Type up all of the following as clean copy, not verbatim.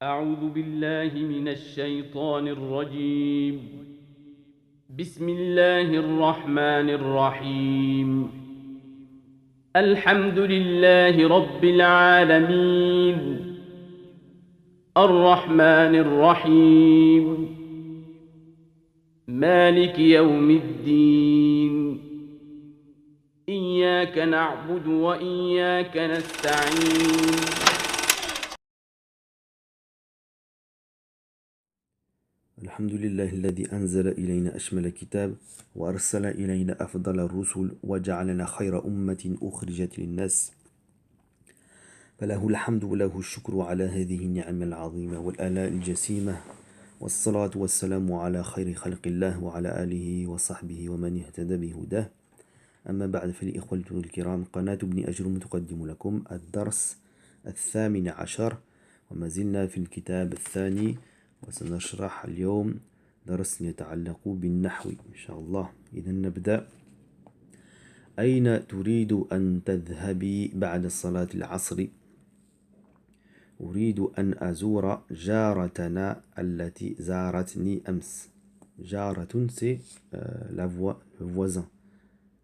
أعوذ بالله من الشيطان الرجيم. بسم الله الرحمن الرحيم. الحمد لله رب العالمين، الرحمن الرحيم، مالك يوم الدين. إياك نعبد وإياك نستعين. الحمد لله الذي أنزل إلينا أشمل كتاب وأرسل إلينا أفضل الرسل وجعلنا خير أمة أخرجت للناس، فله الحمد وله الشكر على هذه النعم العظيمة والآلاء الجسيمة، والصلاة والسلام على خير خلق الله وعلى آله وصحبه ومن اهتدى بهداه. أما بعد، فالإخوة الكرام، قناة ابن أجرم تقدم لكم الدرس 18، وما زلنا في الكتاب الثاني، وسنشرح اليوم درس يتعلق بالنحو إن شاء الله. إذا نبدأ. أين تريد أن تذهبي بعد صلاة العصر؟ أريد أن أزور جارتنا التي زارتني أمس. جارة c'est la voisin.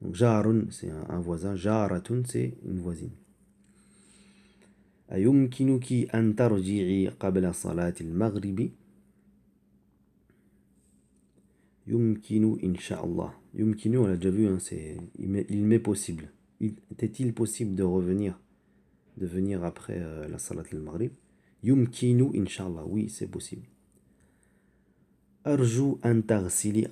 Donc جار c'est un voisin, جارة c'est une voisine. أيمكنك أن ترجعي قبل صلاة المغرب؟ يمكن إن شاء الله. يمكن, on l'a déjà vu, hein, c'est il m'est possible. Est-il possible de revenir, de venir après la salat al-maghrib? يمكن إن شاء الله, oui, c'est possible. أرجو أن تغسلي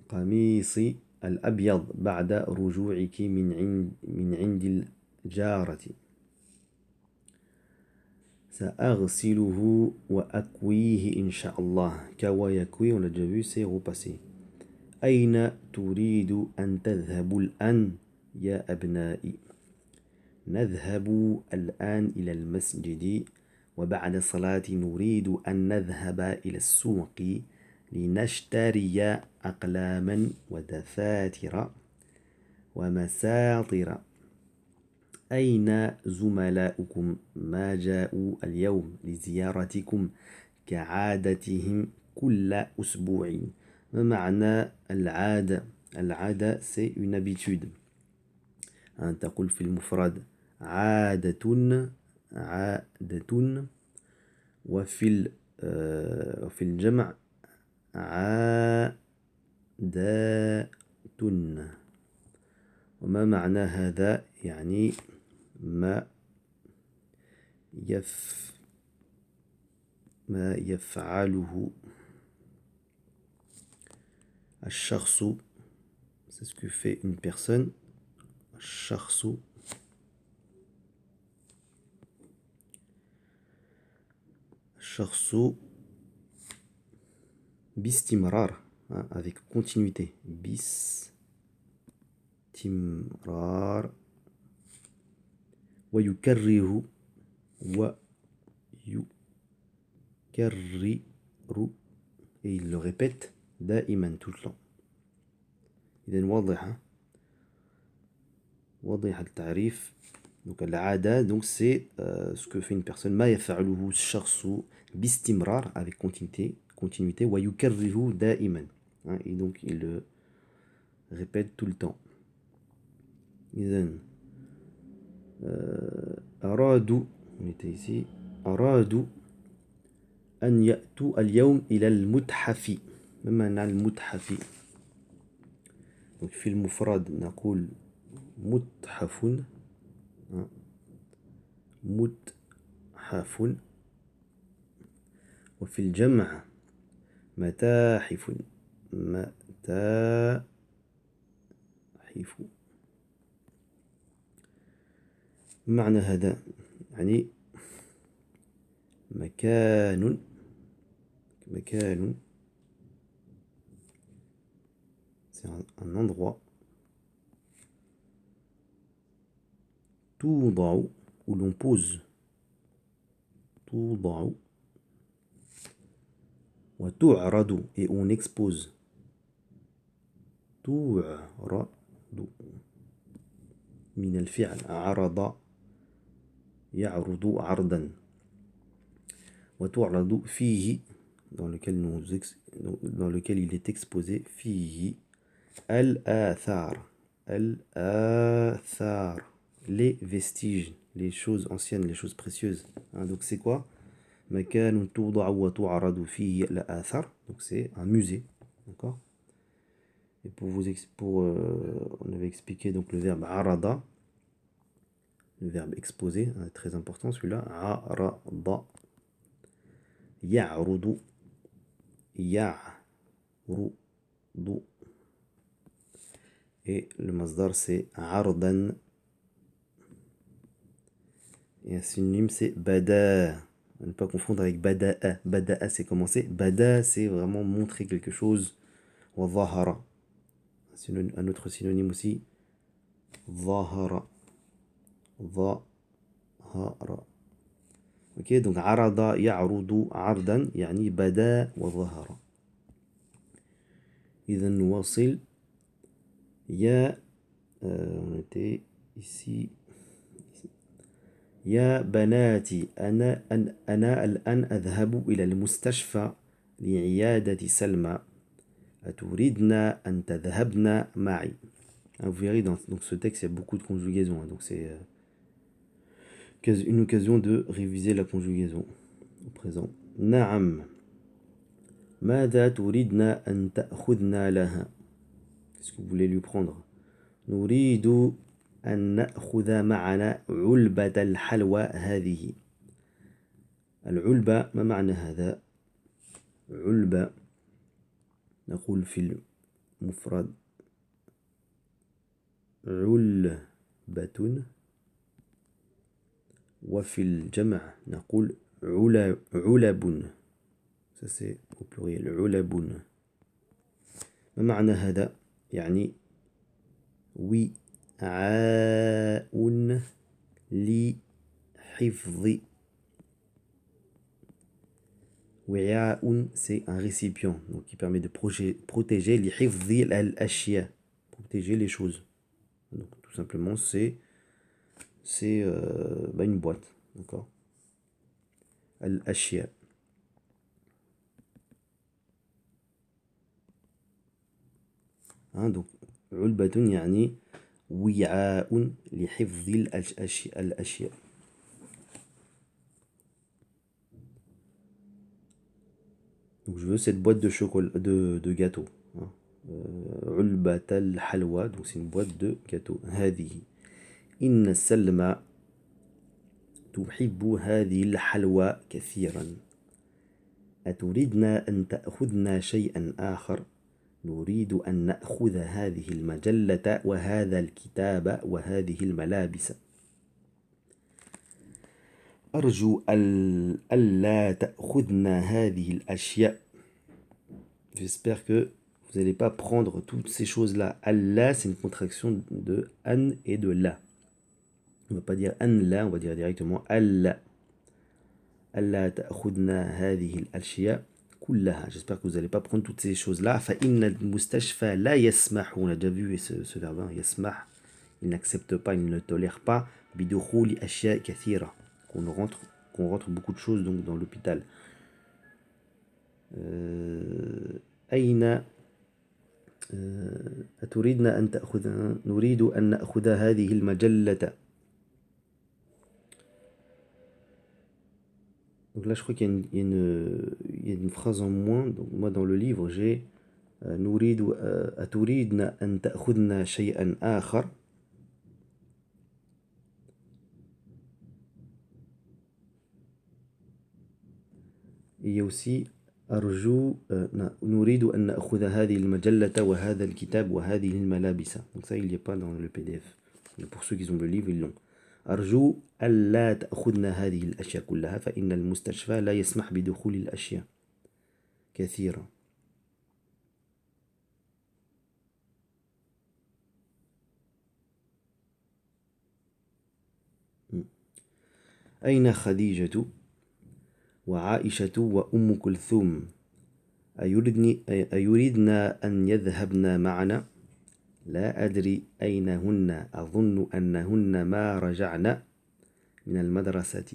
قميصي الأبيض بعد رجوعك من عند الجارة. سأغسله وأكويه إن شاء الله. كوى يكوي, on l'a déjà vu, c'est repassé. أين تريد أن تذهبوا الآن يا أبنائي؟ نذهب الآن إلى المسجد، وبعد صلاة نريد أن نذهب إلى السوق لنشتري أقلاما ودفاتر ومساطر. أين زملاؤكم؟ ما جاءوا اليوم لزيارتكم كعادتهم كل أسبوع. ما معنى العادة؟ العادة c'est une habitude. أن تقول في المفرد عادة، عادة، وفي الجمع عادات. وما معنى هذا؟ يعني ما يفعله الشخص، c'est ce que fait une personne. الشخص باستمرار, avec continuité. باستمرار. ويكرر et il le répète دائما, tout le temps. إذن واضح التعريف. Donc العادة, donc c'est ce que fait une personne. ما يفعله الشخص باستمرار, avec continuité. ويكرر دائما, et donc il le répète tout le temps. إذن أرادوا, on était ici, أرادوا أن يأتوا اليوم إلى المتحف. ما معنى المتحف؟ donc في المفرد نقول متحف، متحف، وفي الجمع متاحف، متاحف. معنى هذا؟ يعني مكان c'est un endroit توضع, où l'on pose, توضع, وتعرض, et on expose, تعرض, من الفعل عرض يعرض عرضا. وتعرض فيه dans lequel il est exposé فيه الآثار الآثار les vestiges, les choses anciennes, les choses précieuses. Hein, donc c'est quoi? مكان توضع وتعرض فيه الآثار. Donc c'est un musée, d'accord? Et on avait expliqué donc le verbe arada, le verbe exposer, hein, très important celui-là. Arada, ya'rudu, ya'rudu. Et le masdar c'est ardan. Et un synonyme c'est bada. À ne pas confondre avec bada'a. Bada'a c'est commencer. Bada c'est vraiment montrer quelque chose. Wa zahara. Un autre synonyme aussi. Zahara. Zahara. Ok, donc arada ya'rudu ardan يعني bada wa zahara. إذا نواصل. On était ici. يا بناتي أنا الآن أذهب إلى المستشفى لعيادة سلمى أتريدن أن تذهبن معي. Vous verrez dans ce texte il y a beaucoup de conjugaisons, donc c'est une occasion de réviser la conjugaison au présent. نعم ماذا تريدن أن تأخذن لها. Qu'est-ce que vous voulez lui prendre. نريد أن نأخذ معنا علبة الحلوى هذه. العلبة ما معنى هذا؟ علبة نقول في المفرد علبة وفي الجمع نقول علب. Ça c'est au pluriel علب. ما معنى هذا؟ يعني وعاء لحفظ. وعاء c'est un récipient donc qui permet de protéger لحفظ الأشياء, protéger les choses. Donc tout simplement c'est une boîte, d'accord. الأشياء. Hein, donc علبة يعني وعاء لحفظ الأشياء. Donc je veux cette boîte de chocolat, de gâteau. علبة الحلوى, donc c'est une boîte de gâteau. هذه إن سلمى تحب هذه الحلوى كثيرا. أتريدن أن تأخذن شيئا آخر. نريد أن نأخذ هذه المجلة وهذا الكتاب وهذه الملابس. أرجو ألا تأخذن هذه الأشياء. J'espère que vous n'allez pas prendre toutes ces choses-là. Allah, c'est une contraction de an et de la. On ne va pas dire an la, on va dire directement Allah. Allah ta'khudna hadhihi al-ashya kullaha. J'espère que vous n'allez pas prendre toutes ces choses-là. Fa inna al-mustashfa la yasmah. On a déjà vu ce verbe, yasmah. Il n'accepte pas, il ne tolère pas. Bidukhuli ashya kathira. Qu'on rentre beaucoup de choses donc dans l'hôpital. أين أتريدن أن تأخذ. نريد أن نأخذ هذه المجلة. Donc là je crois qu'il y a une phrase en moins. Donc moi dans le livre j'ai نريد أتريدن أن تأخذن شيئا آخر. Et il y a aussi أرجو نريد أن نأخذ هذه المجلة وهذا الكتاب وهذه الملابس. Donc ça il n'y a pas dans le PDF. Mais pour ceux qui ont le livre ils l'ont. أرجو ألا تأخذن هذه الأشياء كلها فإن المستشفى لا يسمح بدخول الأشياء كثيرة. أين خديجة وعائشة وأم كلثوم أيردن أن يذهبن معنا. لا أدري أين هن. أظن أنهن ما رجعن من المدرسة.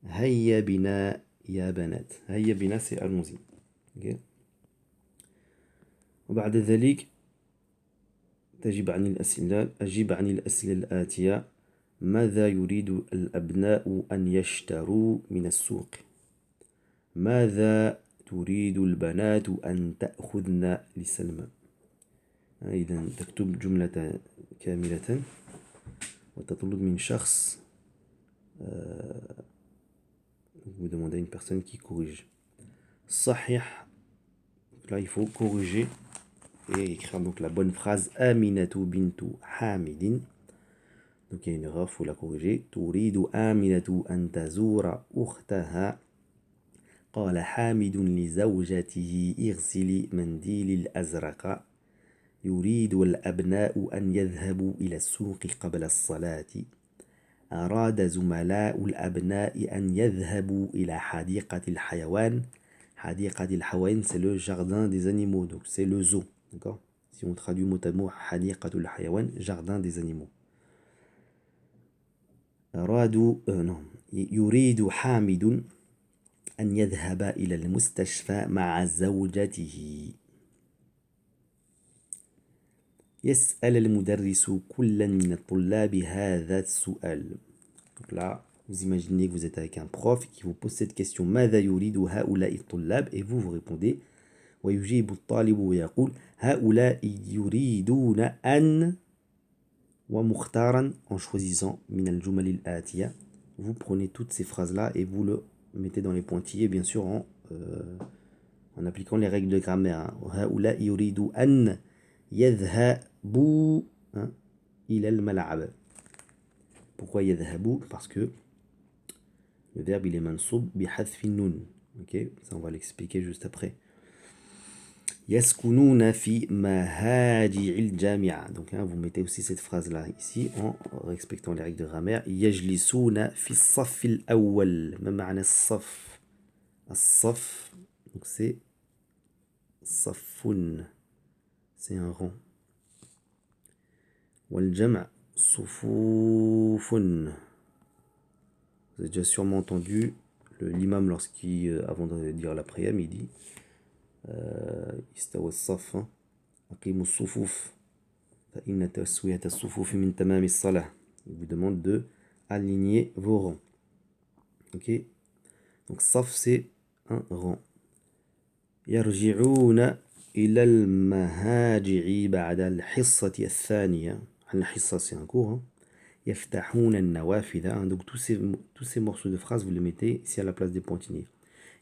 هيا بنا يا بنات. هيا بنا c'est allons-y. Okay. وبعد ذلك أجيب عن الأسئلة الآتية. ماذا يريد الأبناء أن يشتروا من السوق؟ ماذا تريد البنات أن تأخذن لسلمى؟ إذا تكتب جملة كاملة وتطلب من شخص vous demandez à une personne qui corrige. صحيح. Là il faut corriger et écrire donc la bonne phrase. Aminatu bintu Hamidin. Donc il y a une erreur, il faut la corriger. تريد آمنة أن تزور أختها. قال حامد لزوجته اغسلي منديلي الأزرق. يريد الأبناء أن يذهبوا إلى السوق قبل الصلاة. أراد زملاء الأبناء أن يذهبوا إلى حديقة الحيوان. حديقة الحيوان c'est le jardin des animaux, donc c'est le zoo, d'accord? Si on traduit mot à mot حديقة الحيوان, jardin des animaux. يريد حامد أن يذهب إلى المستشفى مع زوجته. يسأل المدرس كلا من الطلاب هذا السؤال. Donc là, vous imaginez que vous êtes avec un prof qui vous pose cette question. ماذا يريد هؤلاء الطلاب? Et vous répondez. ويجيب الطالب ويقول هؤلاء يريدون أن ومختارا en choisissant من الجمل الآتية. Vous prenez toutes ces phrases-là et vous le mettez dans les pointillés, bien sûr, en appliquant les règles de grammaire. هؤلاء يريد أن يذهبوا إلى الملعب. Pourquoi يذهبوا? Parce que le verbe il est منصوب بحذف النون. Ok, ça on va l'expliquer juste après. يسكنون في مهاجع الجامعة. Donc vous mettez aussi cette phrase là ici en respectant les règles de grammaire. يجلسون في الصف الأول. ما معنى الصف؟ الصف donc c'est صفٌ, c'est un rang. والجمع صفوف. Vous avez déjà sûrement entendu l'imam avant de dire la prière, il dit استوى الصف أقيموا الصفوف فإن تسوية الصفوف من تمام الصلاة. Il vous demande de aligner vos rangs. Ok, donc saf c'est un rang. يرجعون إلى المهاجع بعد الحصة الثانية. الحصة c'est un cours. يفتحون النوافذ. Donc tous ces morceaux de phrases vous les mettez ici à la place des pointillés.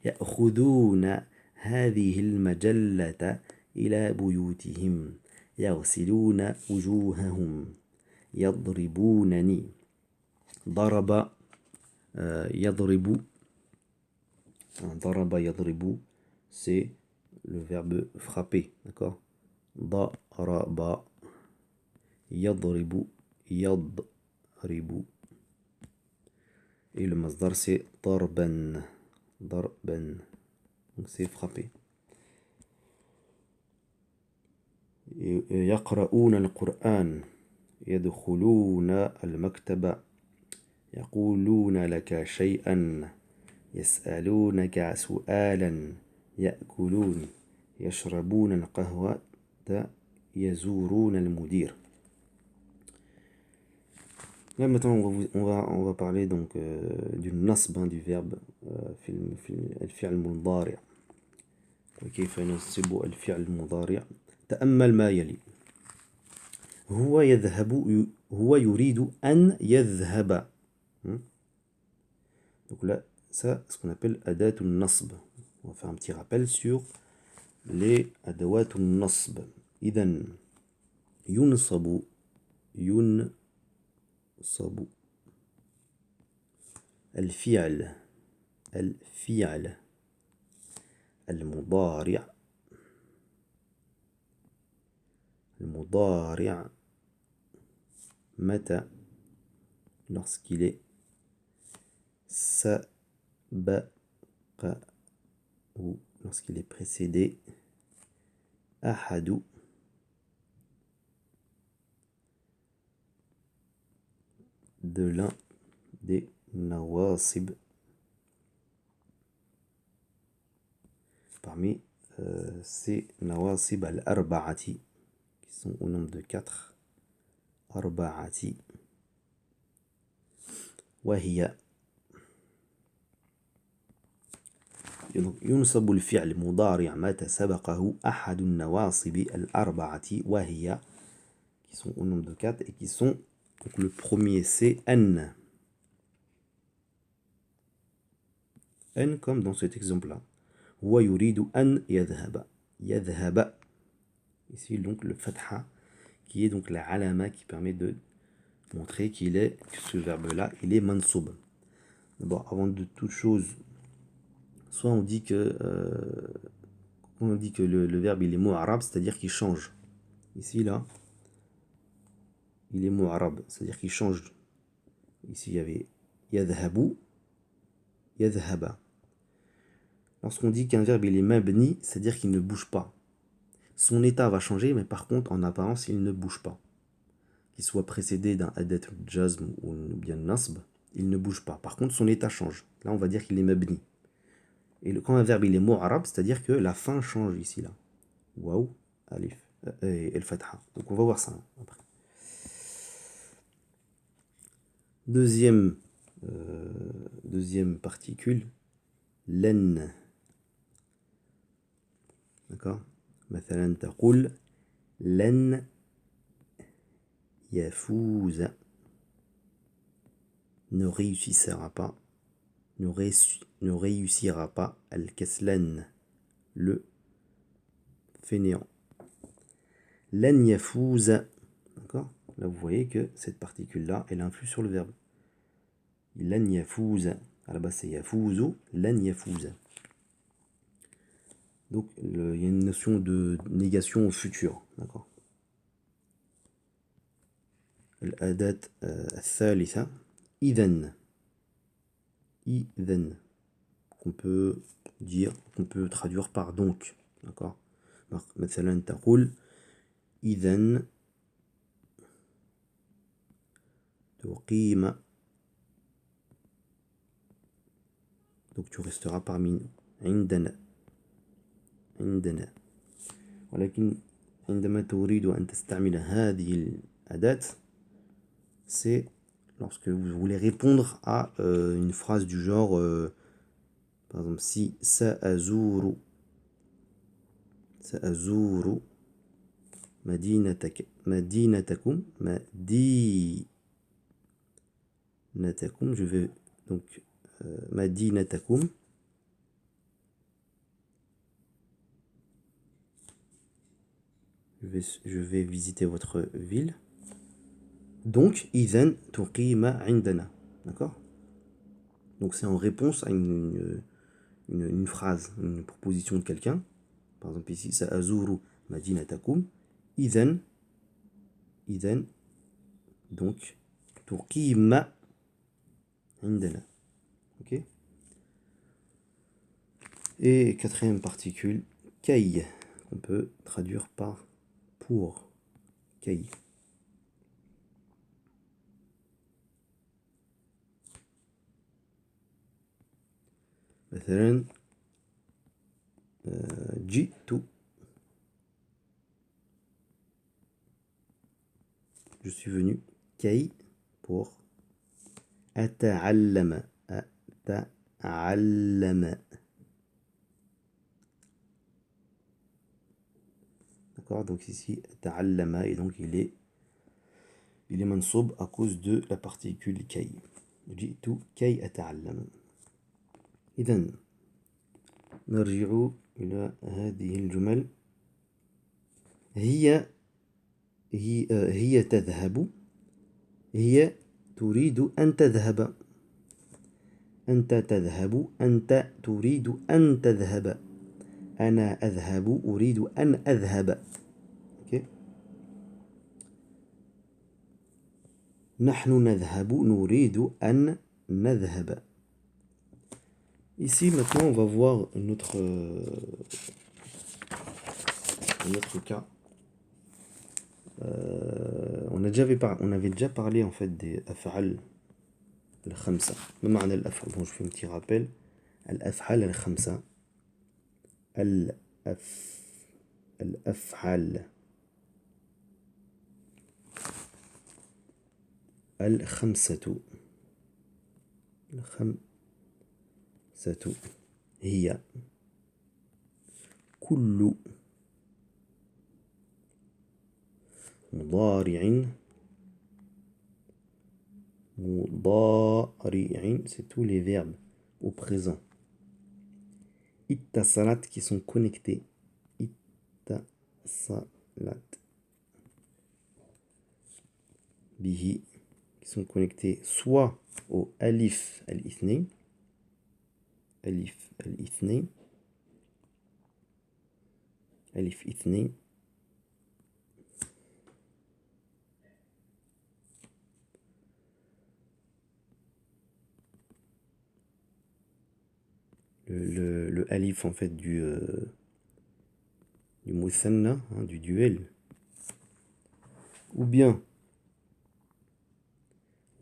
يأخذون هذه المجلة إلى بيوتهم. يغسلون وجوههم. يضربونني. ضرب يضرب. ضرب يضرب c'est le verbe frapper, d'accord? ضرب يضرب يضرب. Et le masdar c'est ضربا ضربا, donc c'est frapper. يقرؤون القرآن. يدخلون المكتب. يقولون لك شيئا. يسألونك سؤالا. يأكلون. يشربون القهوة. يزورون المدير. Là maintenant on va parler donc du nasb, du verbe الفعل المضارع. وكيف ننصب الفعل المضارع. تأمل ما يلي. هو يذهب. هو يريد أن يذهب. Donc là ça ce qu'on appelle أداة النصب. On va faire un petit rappel sur les أدوات النصب. إذن ينصب الفعل المضارع متى lorsqu'il est سبق ou lorsqu'il est précédé أحد de l'un des nawasib parmi ces nawasib al-arba'ati, qui sont au nombre de 4. Arba'ati. Wahiya. ينصب الفعل مضارع متى سبقه أحد النواصب الأربعة وهي, qui sont au nombre de 4 et qui sont, donc le premier c'est an. An comme dans cet exemple-là. هو يريد أن يذهب. يذهب. Ici donc le fatha qui est donc la alama qui permet de montrer que ce verbe-là il est mansoub. D'abord avant de toute chose, soit on dit que le verbe il est mu'arab, c'est-à-dire qu'il change. Ici là, il est mu'arab, c'est-à-dire qu'il change. Ici il y avait yadhabu, yadhaba. Lorsqu'on dit qu'un verbe il est mabni, c'est-à-dire qu'il ne bouge pas. Son état va changer, mais par contre en apparence il ne bouge pas. Qu'il soit précédé d'un adat jazm ou bien nasb, il ne bouge pas. Par contre son état change. Là on va dire qu'il est mabni. Et quand un verbe il est mu'arab, c'est-à-dire que la fin change ici là. Waouh, alif et el fatha. Donc on va voir ça après. Deuxième particule, len. D'accord. مثلا تقول لن يفوز, ne réussira pas, ne réussira pas al-kaslan, le fainéant. Lan yafouza, d'accord. Là vous voyez que cette particule là elle influe sur le verbe. Lan yafouza, à la base c'est yafouzu, lan yafouza. Donc il y a une notion de négation au futur, d'accord. الأداة الثالثة إذن. إذن qu'on peut traduire par donc, d'accord. مثلا تقول إذن تقيم, donc tu resteras parmi nous. عندنا ولكن عندما تريد أن تستعمل هذه الأداة, c'est lorsque vous voulez répondre à une phrase du genre par exemple si سأزور مدينتكم, je vais donc مدينتكم, je vais visiter votre ville. Donc, إذن تقيم عندنا. D'accord. Donc, c'est en réponse à une phrase, une proposition de quelqu'un. Par exemple, ici, سأزور مدينتكم. إذن, donc, تقيم عندنا. Ok. Et quatrième particule, كي, qu'on peut traduire par pour. كي. مثلا جئت, je suis venu, كي pour أتعلم, d'accord. Donc ici أتعلم, et donc il est mansoub à cause de la particule كي. جئت كي أتعلم. إذن نرجع إلى هذه الجمل. هي تذهب, هي تريد أن تذهب, أنت تذهب, أنت تريد أن تذهب, أنا أذهب, أريد أن أذهب. okay. نحن نذهب, نريد أن نذهب. Ici, maintenant, on va voir un autre cas. On avait déjà parlé en fait des af'al al-khamsa. Bon, je fais un petit rappel. Al-af'al al-khamsa الأف الأفعال الخمسة هي كل مضارع c'est tous les verbes au présent اتصلت qui sont connectés اتصلت به qui sont connectés soit au alif al-ithnain alif al-ithnain alif ithnain le alif en fait du muthanna, hein, du duel, ou bien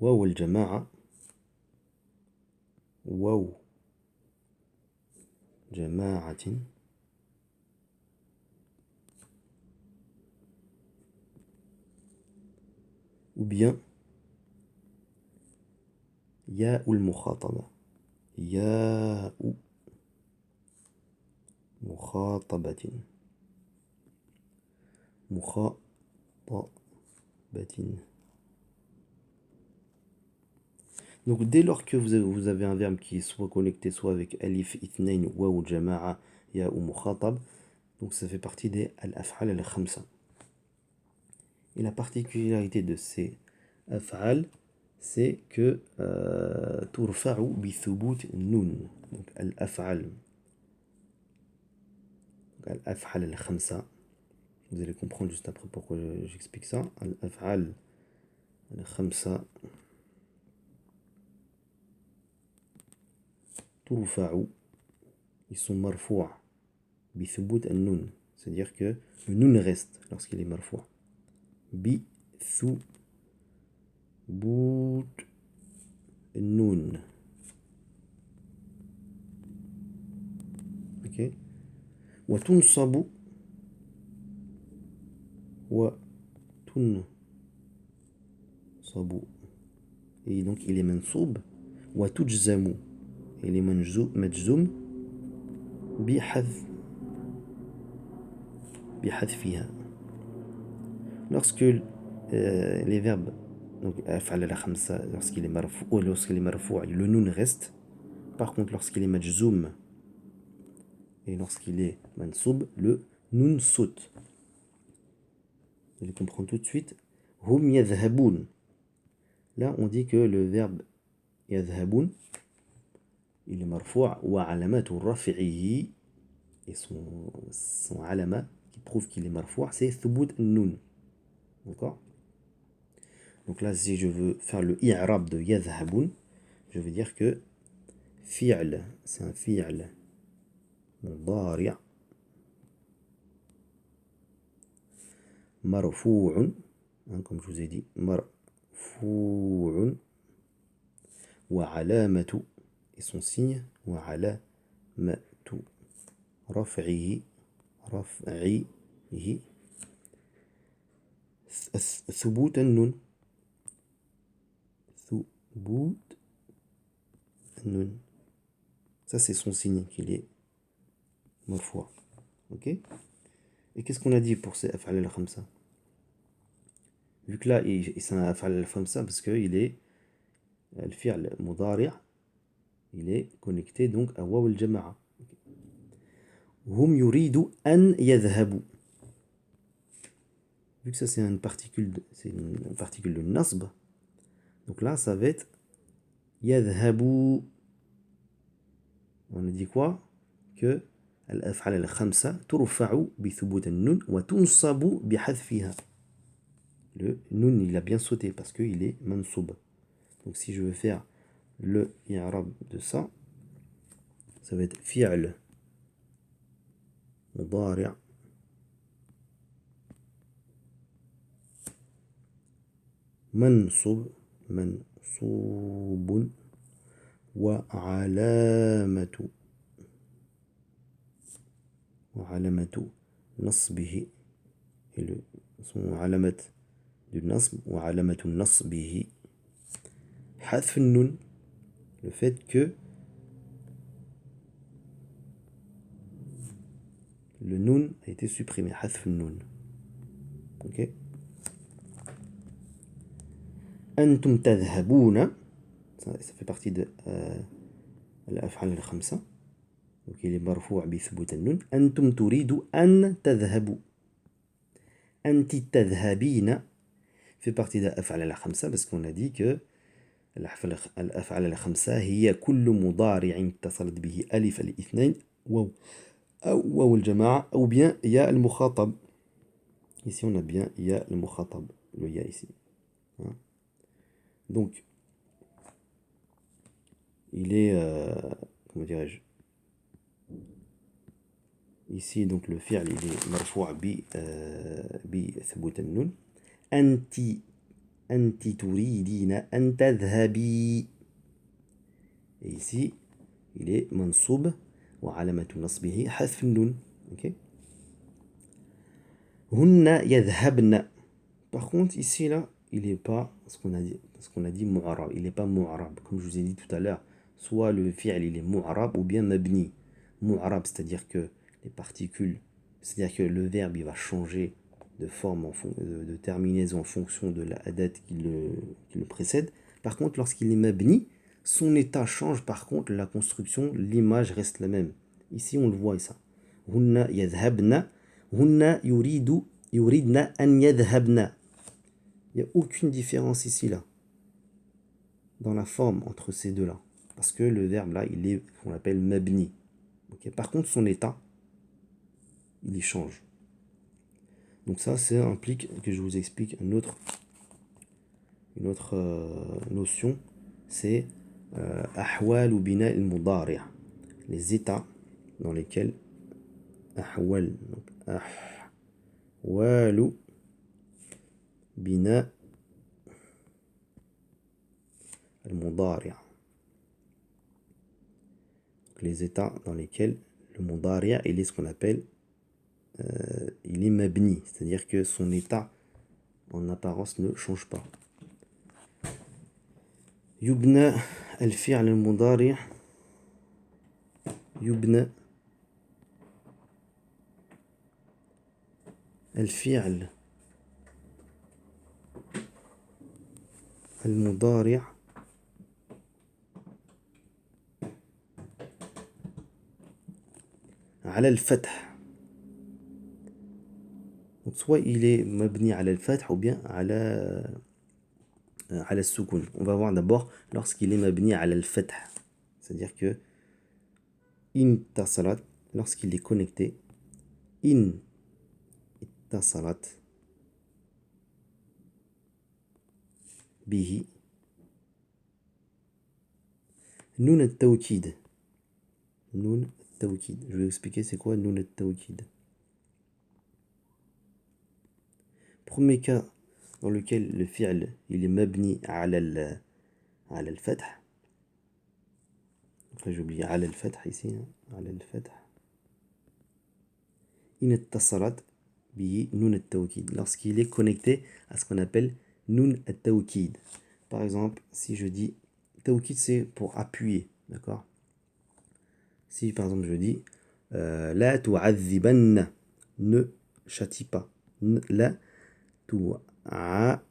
waw al-jama'a, waw jama'atin, ou bien ya al-mukhataba, ya mukhatabatin, mukhatabatin. Donc dès lors que vous avez un verbe qui est soit connecté soit avec alif ithnain, waw jama'a, ya ou mukhatab, donc ça fait partie des al-af'al al-khamsa. Et la particularité de ces af'al, c'est que turfa'u bi thubut nun. Donc al-af'al al-khamsa. Vous allez comprendre juste après pourquoi j'explique ça. Al-af'al al-khamsa turfa'u, ils sont marfou' bi thubut nun. C'est-à-dire que le nun reste lorsqu'il est marfou'. Bi thubut nun. Ok. Wa tunsabu et donc il est mansoub. Wa tujzamu, il est majzoum bihadfiha. Lorsque les verbes, donc af'al al-khamsa, lorsqu'il est marfou, le nun reste. Par contre, lorsqu'il est majzoum et lorsqu'il est mansoub, le nun saute. Vous allez comprendre tout de suite. Hum yadhhaboun. Là, on dit que le verbe yadhhaboun, il est marfou' wa alamatu rafi'ihi, et son alama qui prouve qu'il est marfou', c'est thubut nun. D'accord? Donc là, si je veux faire le i'rab de yadhhaboun, je vais dire que fi'l, c'est un fi'l mudari' marfou'un, hein, comme je vous ai dit, marfou'un, wa alamatu, et son signe, wa alamatu raf'ihi, thubut an-nun, thubut an-nun. Ça, c'est son signe qu'il est marfou'. Ok? Et qu'est-ce qu'on a dit pour ces af'al al-khamsa? Vu que là, c'est un af'al al-khamsa parce qu'il est le fi'l mudari', il est connecté donc à waw al-jama'a. Hum yuridu an yadhhabu. Vu que ça c'est une particule de nasb, donc là ça va être yadhhabu. On a dit quoi? Que al-af'al al-khamsa turfa'u bi thubut an-nun wa tunsabu bi hadfiha. Le nun il a bien sauté parce qu'il est mansoub. Donc si je veux faire le i'rab de ça, ça va être fi'l mudari' منصوب وعلامة وعلامة نصبه et le son علامة du nasb وعلامة نصبه حذف النون le fait que le nun a été supprimé حذف النون ok أنتم تذهبون ça fait partie de الأفعال الخمسة donc il est مرفوع بثبوت النون أنتم تريد أن تذهبوا أنت تذهبين fait partie de الأفعال الخمسة parce qu'on a dit que الأفعال الخمسة هي كل مضارع اتصلت به ألف الاثنين واو أو واو الجماعة أو bien ياء المخاطب ici on a bien ياء المخاطب le ياء ici donc il est comment dirais-je ici donc le fi'l il est مرفوع بثبوت النون أنت تريدين أن تذهبي et ici il est منصوب وعلامة نصبه حذف النون ok هن يذهبن par contre ici là il n'est pas ce qu'on a dit mu'arab il n'est pas mu'arab comme je vous ai dit tout à l'heure soit le fi'l il est mu'arab ou bien mabni mu'arab c'est-à-dire que les particules c'est-à-dire que le verbe il va changer de forme de terminaison en fonction de la hadat qui le précède par contre lorsqu'il est mabni son état change par contre la construction l'image reste la même ici on le voit ça hunna yadhhabna hunna yuridna an yadhhabna il n'y a aucune différence ici là dans la forme entre ces deux là parce que le verbe là il est qu'on appelle mabni okay. Par contre son état il y change donc ça implique que je vous explique une autre notion c'est ahwal ou bina al-mudari' les états dans lesquels ahwal ahwal bina al-mudari' les états dans lesquels le mudari' il est ce qu'on appelle il est mabni, c'est-à-dire que son état en apparence ne change pas. Yubna al-fi'l al-mudari' yubna al-fi'l al-mudari' على الفتح donc soit il est mabni على الفتح ou bien على السكون on va voir d'abord lorsqu'il est mabni على الفتح c'est-à-dire que in tasalat lorsqu'il est connecté in tasalat bihi nun at-tawkid nun at-tawkid je vais vous expliquer c'est quoi nun at-tawkid. Premier cas dans lequel le fi'l il est mabni على الفتح enfin j'ai oublié على الفتح ici على الفتح إن اتصلت به نون التوكيد lorsqu'il est connecté à ce qu'on appelle nun التوكيد par exemple si je dis tawkid c'est pour appuyer d'accord si par exemple je dis لا تعذبن ne châtie pas لا تعذبن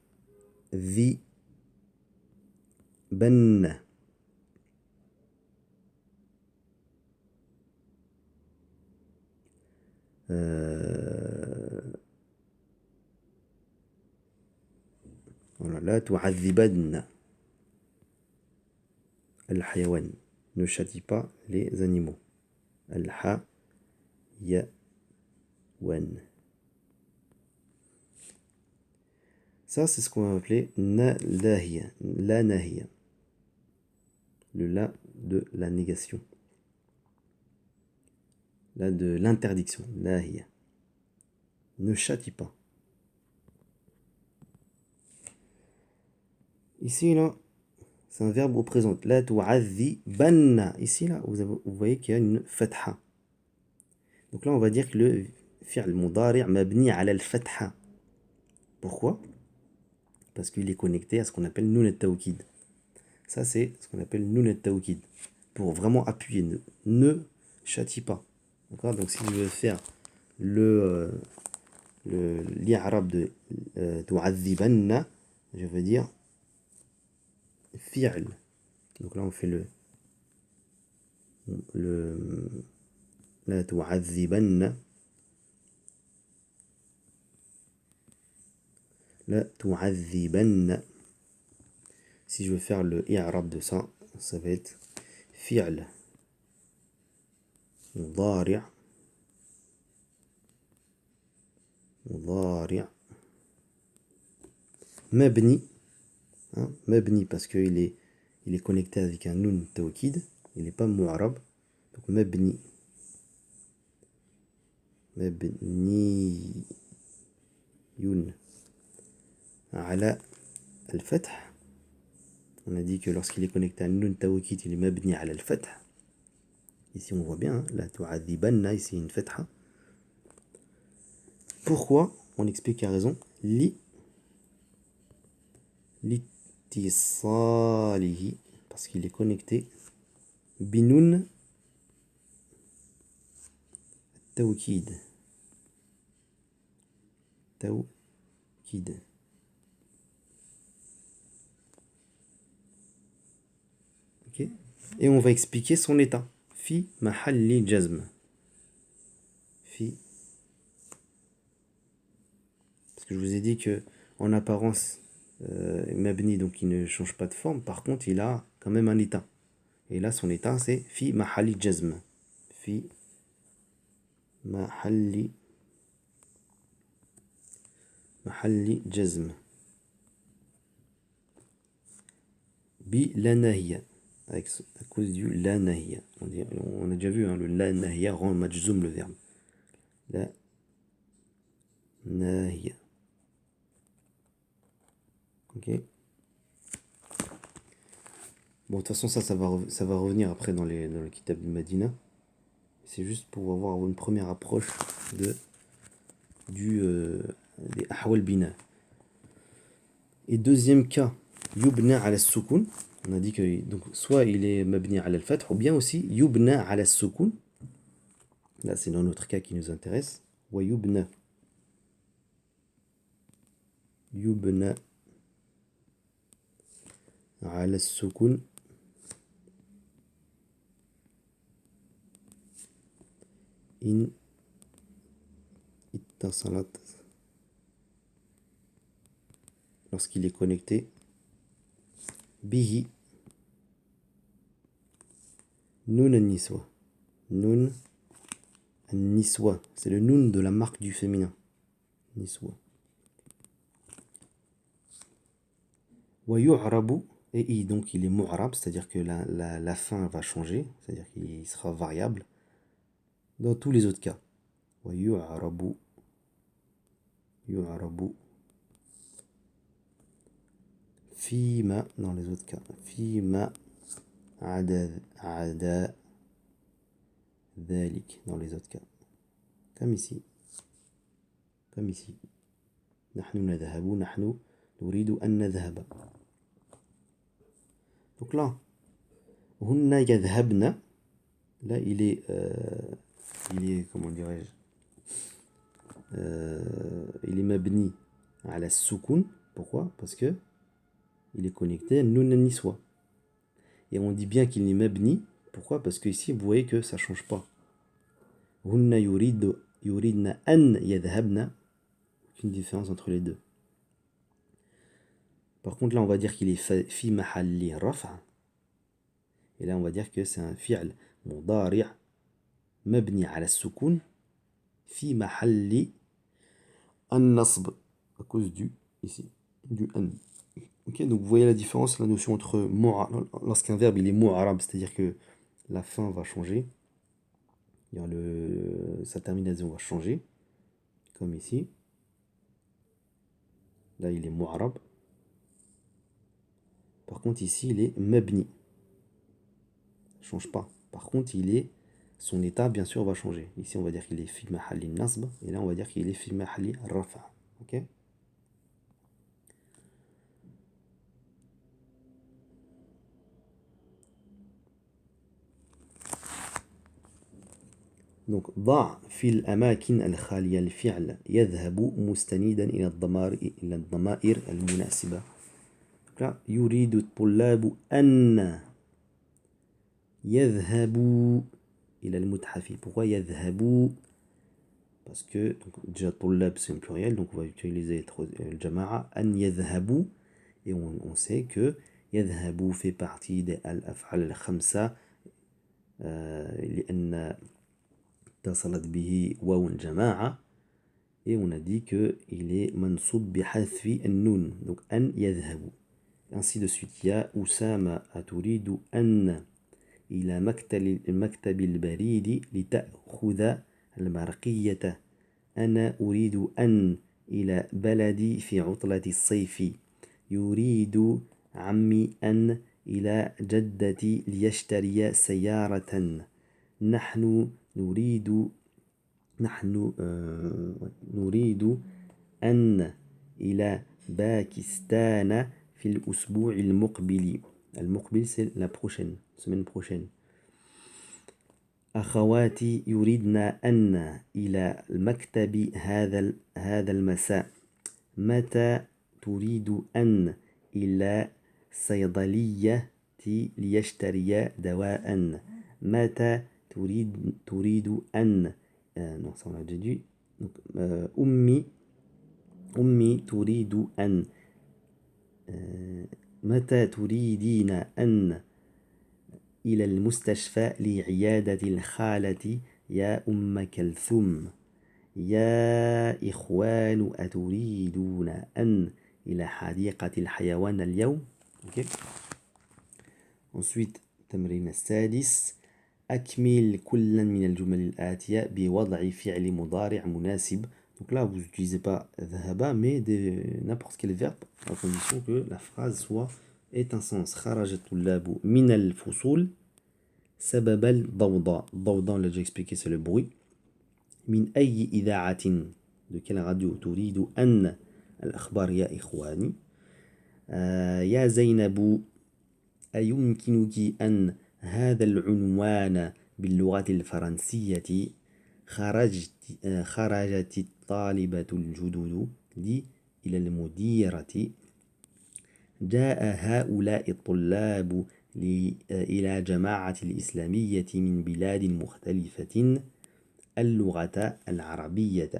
voilà لا تعذبن الحيوان ne châtie pas les animaux الحيوان ça c'est ce qu'on va appeler la nahiya le la de la négation la de l'interdiction nahiya ne châtie pas ici là c'est un verbe au présent la tu'adhibanna ici là vous voyez qu'il y a une fatha Donc là, on va dire que le fi'l mudari' mabni ala al-fatha. Pourquoi? Parce qu'il est connecté à ce qu'on appelle nun al-tawkid. Ça, c'est ce qu'on appelle nun al-tawkid. Pour vraiment appuyer, ne châtie pas. D'accord? Donc si je veux faire l'i'rab de tu'adhibanna, je veux dire fi'l. Donc là, on fait la tu'adhibanna. La tu'adhibanna. Si je veux faire le i'rab de ça, ça va être fi'l mudari' mabni, hein, mabni parce qu'il est connecté avec un nun tawkid, il n'est pas mu'arab, donc mabni yun ala al-fath. On a dit que lorsqu'il est connecté à un nun tawkid, il est mabni ala al-fath. Ici on voit bien, hein, la tu'adhibanna, ici une fatha. Pourquoi? On explique la raison. Litisalihi, parce qu'il est connecté. Binun tawkid. Tawkid. Ok? Et on va expliquer son état. Fi mahalli jazm. Fi. Parce que je vous ai dit que en apparence, mabni, donc il ne change pas de forme. Par contre, il a quand même un état. Et là, son état, c'est fi mahalli jazm. Fi mahalli jazm. Bi la nahiya. À cause du la nahiya. On a déjà vu, hein, le la nahiya rend majzoum le verbe. La nahiya. Ok. Bon, de toute façon, ça va revenir après dans le kitab du Madina. C'est juste pour avoir une première approche des ahwal bina. Et deuxième cas, yubna ala sukun. On a dit que donc, soit il est mabni ala al-fath, ou bien aussi yubna ala sukun. Là, c'est dans notre cas qui nous intéresse. Wa yubna ala sukun. In ittasalat, lorsqu'il est connecté, bihi nun an-niswa. Nun an-niswa, c'est le nun de la marque du féminin. Niswa. Wa yu'rabu, et donc il est mu'rab, c'est-à-dire que la fin va changer, c'est-à-dire qu'il sera variable dans tous les autres cas. Wa yu'rabu fima, dans les autres cas, fima ada dhalik, dans les autres cas, comme ici, nahnu nadhabu, nahnu nuridu an nadhhaba. Donc là, hunna yadhhabna, là il est comment dirais-je, il est mabni à la soukoun. Pourquoi? Parce que il est connecté à nun an-niswa. Et on dit bien qu'il est mabni. Pourquoi? Parce que ici, vous voyez que ça ne change pas. Hunna yuridna an yadhhabna. Aucune différence entre les deux. Par contre, là, on va dire qu'il est fi mahalli raf'a. Et là, on va dire que c'est un fi'l mudari' mabni ala soukoun fi mahalli an-nasb, à cause du an. Ok, donc vous voyez la différence, la notion entre lorsqu'un verbe il est mu'arab, c'est-à-dire que la fin va changer, sa terminaison va changer, comme ici. Là il est mu'arab. Par contre ici il est mabni. Il ne change pas. Par contre il est son état, bien sûr, va changer. Ici, on va dire qu'il est fi mahalli nasb, et là, on va dire qu'il est fi mahalli rafa. Ok? Donc, ضع في الأماكن الخالية الفعل يذهب مستندا إلى الضمائر المناسبة. Là, يريد الطلاب أن يذهبوا إلى المتحف. Pourquoi يذهبوا? Parce que donc, déjà طلاب c'est un pluriel, donc on va utiliser le jama'a أن يذهبوا, et on sait que يذهبوا fait partie des الأفعال الخمسة لأن اتصلت به واو الجماعة, et on a dit qu'il est منصوب بحذف النون, donc أن يذهبوا. Ainsi de suite. يا أسامة أتريد أن إلى مكتب البريد لتأخذ البرقية. أنا أريد أن إلى بلدي في عطلة الصيف. يريد عمي أن إلى جدتي ليشتري سيارة. نحن نريد أن إلى باكستان في الأسبوع المقبل. المقبل c'est la prochaine, semaine prochaine. أخواتي يريدن أن إلى المكتب هذا المساء. متى تريد أن إلى صيدلية ليشتري دواء. متى تريد أن non, ça on l'a déjà dit. Donc, أمي تريد أن متى تريدين أن إلى المستشفى لعيادة الخالة يا أم كلثوم. يا إخوان أتريدون أن إلى حديقة الحيوان اليوم. okay. Ensuite التمرين السادس أكمل كلا من الجمل الآتية بوضع فعل مضارع مناسب. Donc là, vous n'utilisez pas ذهب, mais n'importe quel verbe, à condition que la phrase soit ait un sens. خرج الطلاب من الفصول سبب الضوضاء. الضوضاء, on l'a déjà expliqué, c'est le bruit. من أي إذاعة, de quelle radio. تريد أن الأخبار يا إخواني. يا زينب أيمكنك أن هذا العنوان باللغة الفرنسية. خرجت الطالبة الجدد لي إلى المديرة. جاء هؤلاء الطلاب إلى جماعة الإسلامية من بلاد مختلفة. اللغة العربية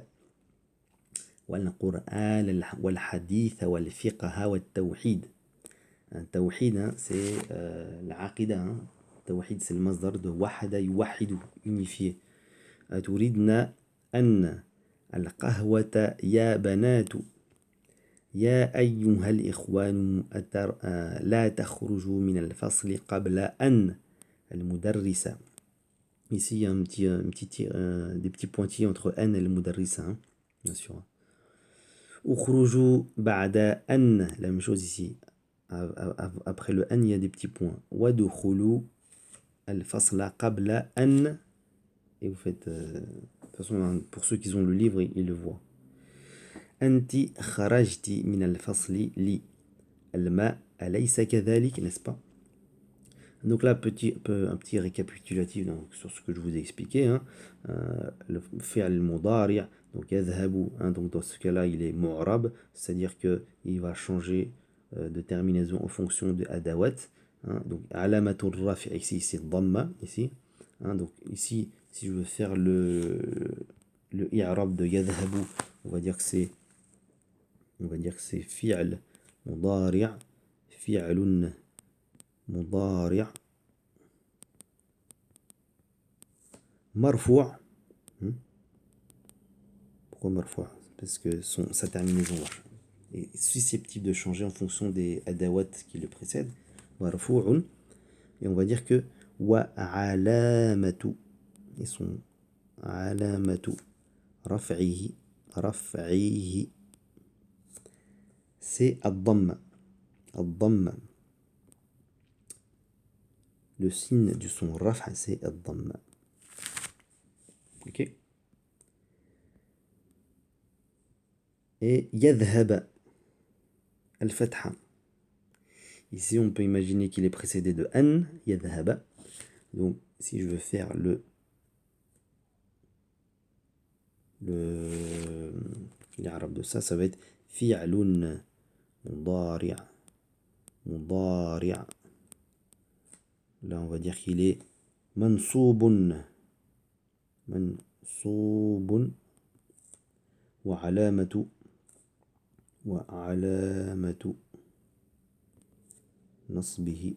والقرآن والحديث والفقه والتوحيد. التوحيد c'est العقيدة. التوحيد c'est le masdar de وحد يوحد, unifié. تريدنا أن القهوة يا بنات. يا أيها الإخوان لا تخرجوا من الفصل قبل أن المدرسة. Ici, il y a des petits pointillés entre أن et le مدرسة, hein, bien sûr. اخرجوا بعد أن, la même chose ici. Après le أن, il y a des petits points. وادخلوا الفصل قبل أن. Et vous faites... de toute façon, pour ceux qui ont le livre, ils le voient. أنت خرجت من الفصل لي الماء أليس كذلك, n'est-ce pas? Donc là, un petit récapitulatif donc, sur ce que je vous ai expliqué. Hein. Le fi'l mudari', donc yadhhabu, hein, donc dans ce cas-là, il est mu'rab, c'est-à-dire qu'il va changer de terminaison en fonction de adawat. Hein. Donc alamatul rafi' ici, c'est dhamma, ici. Hein, donc ici, si je veux faire le i'rab de yadhhabu, on va dire que c'est fi'l mudari', fi'lun مضارع مرفوع. Pourquoi مرفوع? Parce que sa terminaison est susceptible de changer en fonction des adawat qui le précèdent. مرفوع. Et on va dire que وعلامة, et son علامة رفعه c'est الضم. الضم. Le signe de son raf' c'est الضم. Ok. Et yadhhab, al-fatha. Ici, on peut imaginer qu'il est précédé de an, yadhhab. Donc, si je veux faire l'arabe de ça, ça va être fi'lun mudari'. Mudari'. Là, on va dire qu'il est mansoubun. Mansoubun. وعلامة نصبه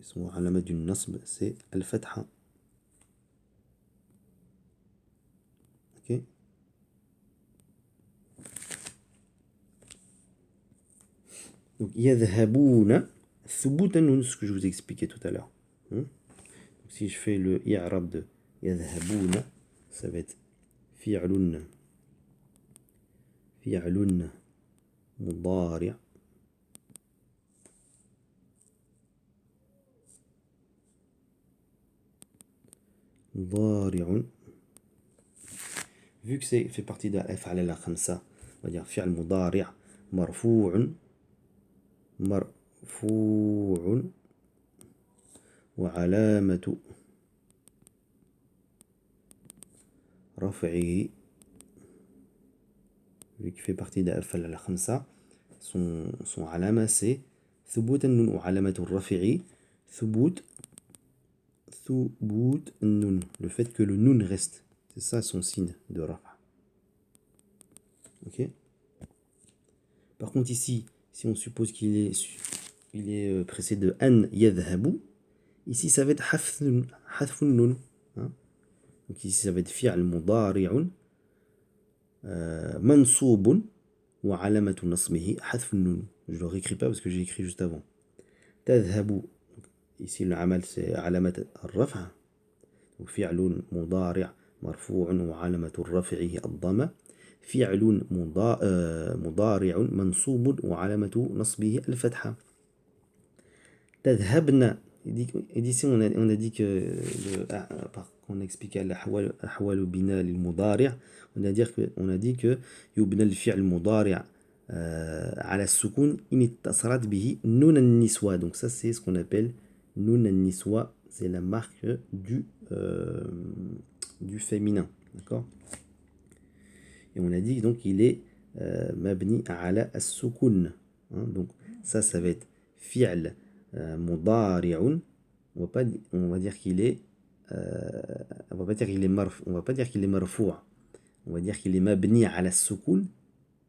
اسمه علامة النصب c'est الفتحة. Ok. Donc يذهبون ثبوت النون, ce que je vous ai expliqué tout à l'heure. Donc, si je fais le i'rab de يذهبون, ça va être فعل مضارع مضارع. Vu que c'est fait partie de l'af'al al-khamsa, on va dire fi'l mudari' marfu'un وعلامة رفعه, vu qu'il fait partie de l'af'al al-khamsa, son alama c'est ثبوت النون وعلامة الرفع ثبوت النون, le fait que le nun reste, c'est ça son signe de rafa. Ok. Par contre ici, si on suppose qu'il est précédé de an yadhhabu, ici ça va être حذف النون. Donc ici ça va être fi'l mudari'un منصوب وعلامة نصبه حذف النون. Je le réécris pas parce que j'ai écrit juste avant. تذهب, ici le amal c'est علامة الرفع, donc فعل مضارع مرفوع وعلامة رفعه الضمة. فعل مضارع منصوب وعلامة نصبه الفتحة. تذهبن, et d'ici on a dit que on a expliqué الأحوال بناء للمضارع, on a dit que يبنى الفعل المضارع على السكون إن اتصلت به نون النسوة. Donc ça c'est ce qu'on appelle نون النسوة, c'est la marque du féminin, d'accord. Et on a dit donc qu'il est mabni ala as-sukun. Donc ça va être fi'l mudari'un. On va dire qu'il est on va pas dire qu'il est marfou'. On va dire qu'il est mabni ala as-sukun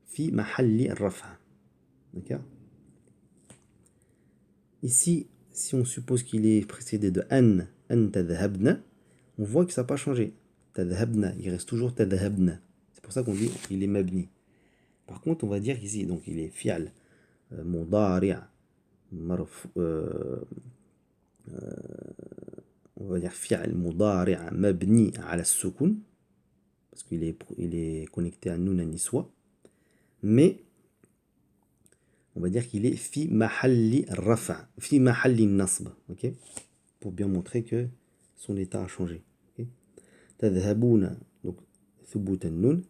fi mahalli ar-raf'a. D'accord. Ici, si on suppose qu'il est précédé de an tadhhabna, on voit que ça n'a pas changé. Tadhhabna, il reste toujours tadhhabna. C'est pour ça qu'on dit qu'il est mabni. Par contre, on va dire qu'ici, donc il est fi'l mudari' on va dire fi'l mudari' mabni ala sukun, parce qu'il est connecté à nun niswa, mais on va dire qu'il est fi mahalli rafa, fi mahalli nasb, ok, pour bien montrer que son état a changé. Okay. Tadhhabuna, donc thubut an-nun,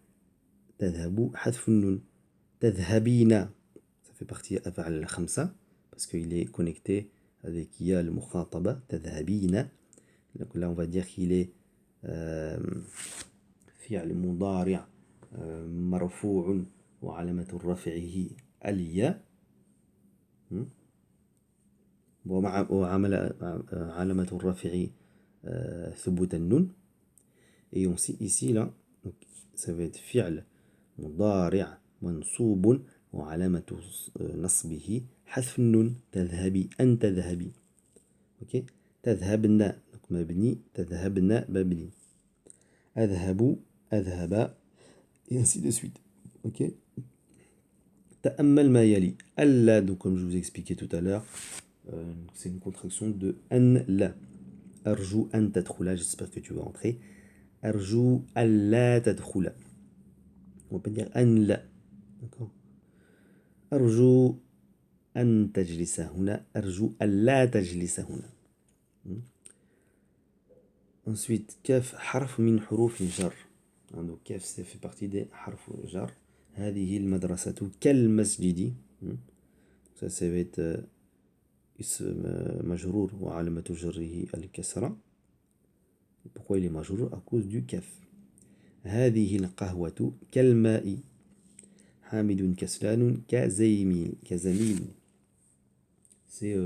tadhhabu hadf an-nun. Tadhhabina, ça fait partie de l'af'al al-khamsa, parce qu'il est connecté avec ya al-mukhataba, tadhhabina. Donc là on va dire qu'il est fi'l mudari' marfu'un wa 'alamatu raf'ihi al-ya. وعلامة الرفع ثبوت النون. Et ici là, donc, ça va être fi'l مضارع منصوب وعلامة نصبه حذف النون. تذهبي, أن تذهبي. ok. تذهبن, donc مبني, تذهبن مبني. أذهب, أذهب, et ainsi de suite. Ok. تأمل ما يلي. ألا, donc comme je vous ai expliqué tout à l'heure, c'est une contraction de an la. Arju an tadkhula, j'espère que tu vas entrer. Arju alla tadkhula. On peut dire an la. D'accord. Arju an tajlisa huna. Arju alla tajlisa huna. Ensuite, kaf harf min huruf jar. Donc kaf ça fait partie des harf jar. هذه المدرسة كالمسجد. Ça va être اسم مجرور وعلامة جره الكسرة. Pourquoi il est majrur? À cause du kaf. هذه القهوة كالماء. حامد كسلان كزميل. C'est,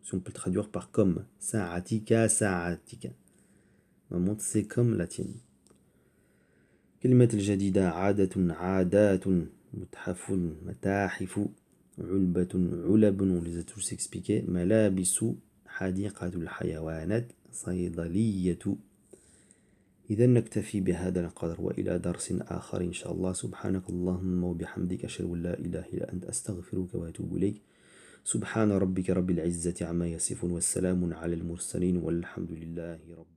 si on peut le traduire par comme. ساعتك ساعتك. Ma montre c'est comme la tienne. كلمة الجديدة عادة عادات متحف متاحف علبة علب on les a tous expliqués ملابس حديقة الحيوانات صيدلية. إذا نكتفي بهذا القدر وإلى درس آخر إن شاء الله. سبحانك اللهم وبحمدك أشهد أن لا إله إلا أنت أستغفرك وأتوب إليك. سبحان ربك رب العزة عما يصفون والسلام على المرسلين والحمد لله رب